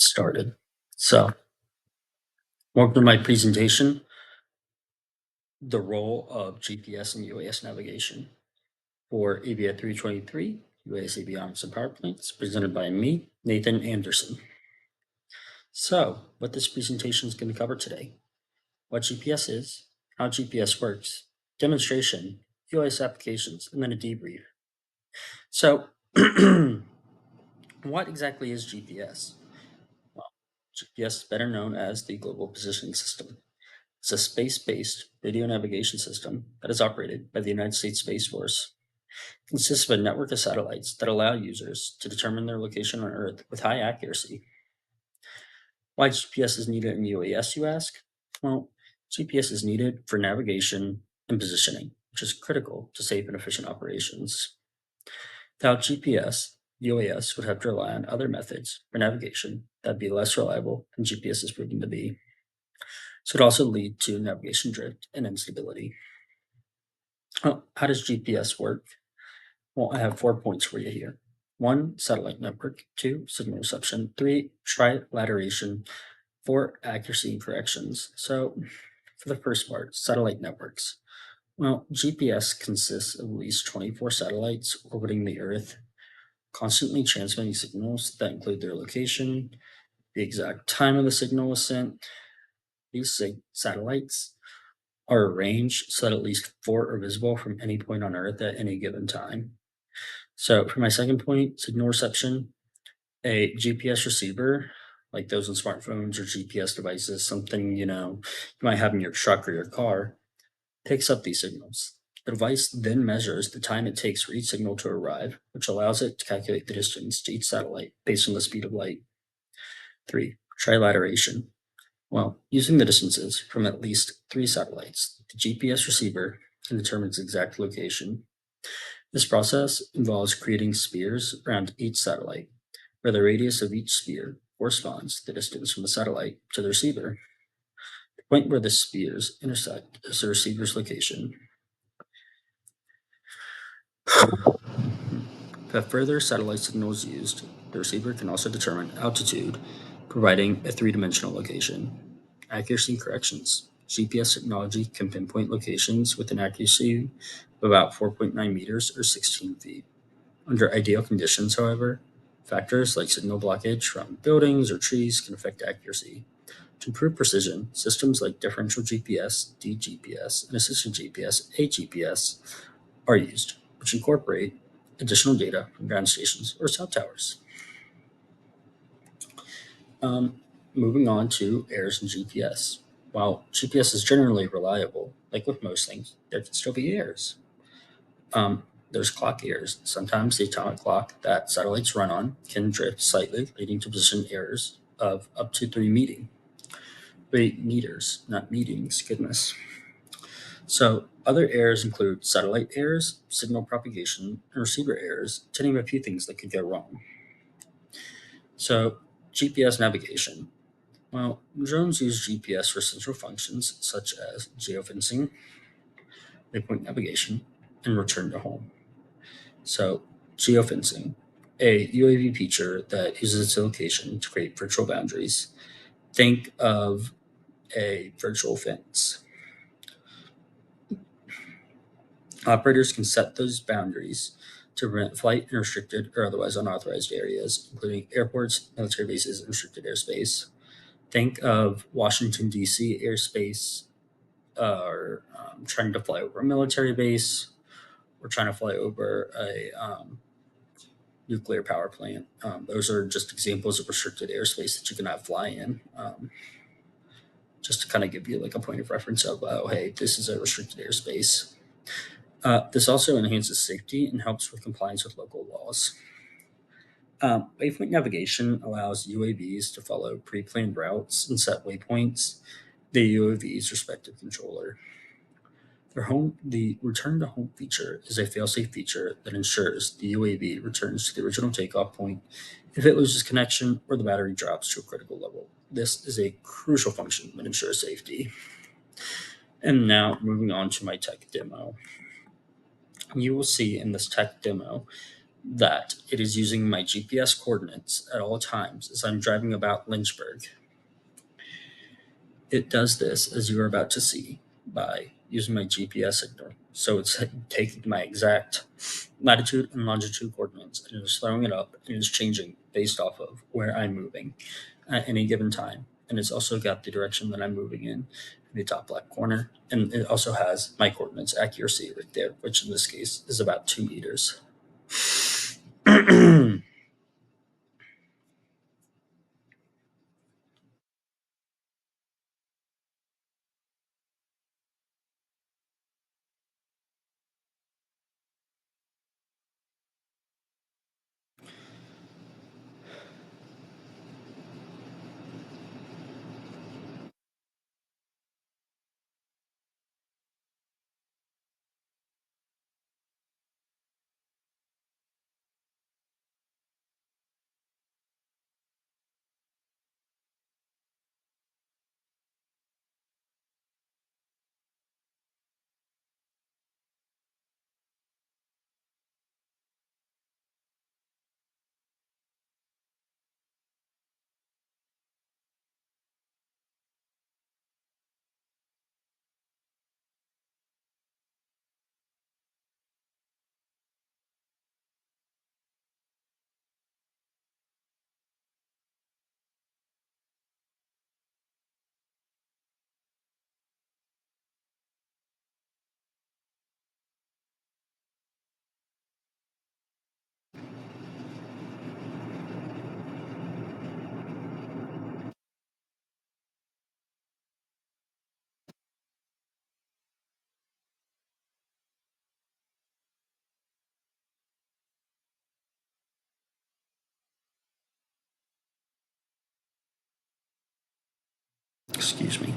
Started. So, welcome to my presentation, the role of GPS and UAS navigation for AVIA 323, UAS avionics and power plants, presented by me, Nathan Anderson. So, what this presentation is going to cover today, what GPS is, how GPS works, demonstration, UAS applications, and then a debrief. So, what exactly is GPS? Well, GPS is better known as the Global Positioning System. It's a space-based radio navigation system that is operated by the United States Space Force. It consists of a network of satellites that allow users to determine their location on Earth with high accuracy. Why GPS is needed in UAS, you ask? Well, GPS is needed for navigation and positioning, which is critical to safe and efficient operations. Without GPS, UAS would have to rely on other methods for navigation that would be less reliable than GPS is proven to be. So it also lead to navigation drift and instability. How does GPS work? Well, I have 4 points for you here. 1, satellite network. 2, signal reception. 3, trilateration. 4, accuracy and corrections. So for the first part, satellite networks. Well, GPS consists of at least 24 satellites orbiting the Earth, constantly transmitting signals that include their location, the exact time of the signal was sent. These satellites are arranged so that at least 4 are visible from any point on Earth at any given time. So for my second point, signal reception, a GPS receiver, like those in smartphones or GPS devices, something you might have in your truck or your car, picks up these signals. The device then measures the time it takes for each signal to arrive, which allows it to calculate the distance to each satellite based on the speed of light. 3, trilateration. Well, using the distances from at least 3 satellites, the GPS receiver can determine its exact location. This process involves creating spheres around each satellite, where the radius of each sphere corresponds to the distance from the satellite to the receiver. The point where the spheres intersect is the receiver's location. If a further satellite signal is used, the receiver can also determine altitude, providing a three-dimensional location. Accuracy corrections. GPS technology can pinpoint locations with an accuracy of about 4.9 meters or 16 feet. Under ideal conditions, however, factors like signal blockage from buildings or trees can affect accuracy. To improve precision, systems like differential GPS, DGPS, and assisted GPS, AGPS, are used, which incorporate additional data from ground stations or cell towers. Moving on to errors in GPS. While GPS is generally reliable, like with most things, there can still be errors. There's clock errors. Sometimes the atomic clock that satellites run on can drift slightly, leading to position errors of up to 3 meters, not meetings, goodness. So other errors include satellite errors, signal propagation, and receiver errors, to name a few things that could go wrong. So GPS navigation. Well, drones use GPS for central functions such as geofencing, waypoint navigation, and return to home. So, geofencing, a UAV feature that uses its location to create virtual boundaries. Think of a virtual fence. Operators can set those boundaries to prevent flight in restricted or otherwise unauthorized areas, including airports, military bases, and restricted airspace. Think of Washington, D.C. airspace, or trying to fly over a military base, or trying to fly over a nuclear power plant. Those are just examples of restricted airspace that you cannot fly in. Just to kind of give you like a point of reference of, oh, hey, this is a restricted airspace. This also enhances safety and helps with compliance with local laws. Waypoint navigation allows UAVs to follow pre-planned routes and set waypoints the UAV's respective controller. The return to home feature is a fail-safe feature that ensures the UAV returns to the original takeoff point if it loses connection or the battery drops to a critical level. This is a crucial function that ensures safety. And now moving on to my tech demo. You will see in this tech demo that it is using my GPS coordinates at all times as I'm driving about Lynchburg. It does this, as you are about to see, by using my GPS signal. So it's taking my exact latitude and longitude coordinates and it's throwing it up and it's changing based off of where I'm moving at any given time. And it's also got the direction that I'm moving in the top left corner. And it also has my coordinates accuracy right there, which in this case is about 2 meters. Excuse me.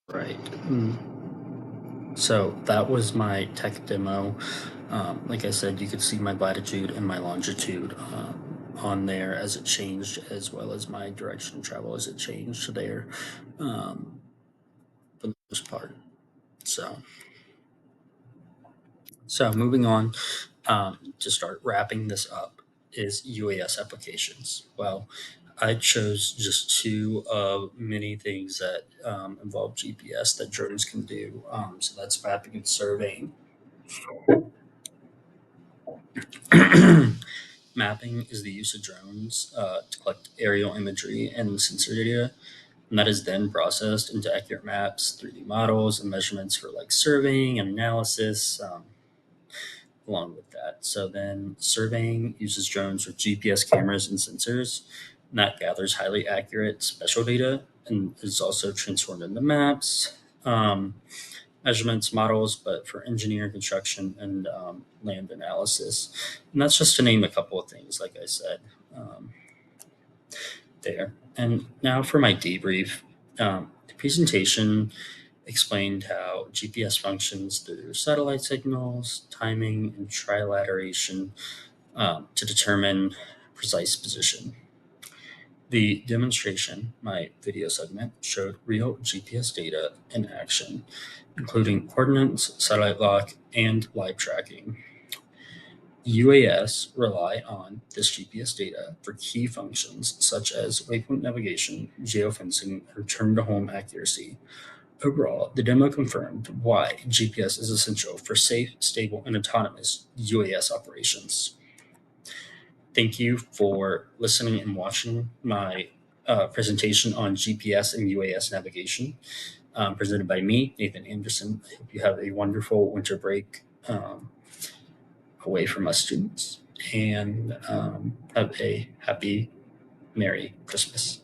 Right. So that was my tech demo. Like I said, you could see my latitude and my longitude on there as it changed, as well as my direction of travel as it changed there, um, for the most part. So, so moving on to start wrapping this up is UAS applications. Well, I chose just two of many things that involve GPS that drones can do. So that's mapping and surveying. Mapping is the use of drones to collect aerial imagery and sensor data, and that is then processed into accurate maps, 3D models, and measurements for like surveying and analysis. Along with that, so then surveying uses drones with GPS cameras and sensors, and that gathers highly accurate spatial data and is also transformed into maps. Measurements models, but for engineering, construction, and land analysis. And that's just to name a couple of things, like I said um, there. And now for my debrief. The presentation explained how GPS functions through satellite signals, timing, and trilateration to determine precise position. The demonstration, my video segment, showed real GPS data in action, including coordinates, satellite lock, and live tracking. UAS rely on this GPS data for key functions such as waypoint navigation, geofencing, and return to home accuracy. Overall, the demo confirmed why GPS is essential for safe, stable, and autonomous UAS operations. Thank you for listening and watching my presentation on GPS and UAS navigation, presented by me, Nathan Anderson. I hope you have a wonderful winter break away from us students and have a happy, Merry Christmas.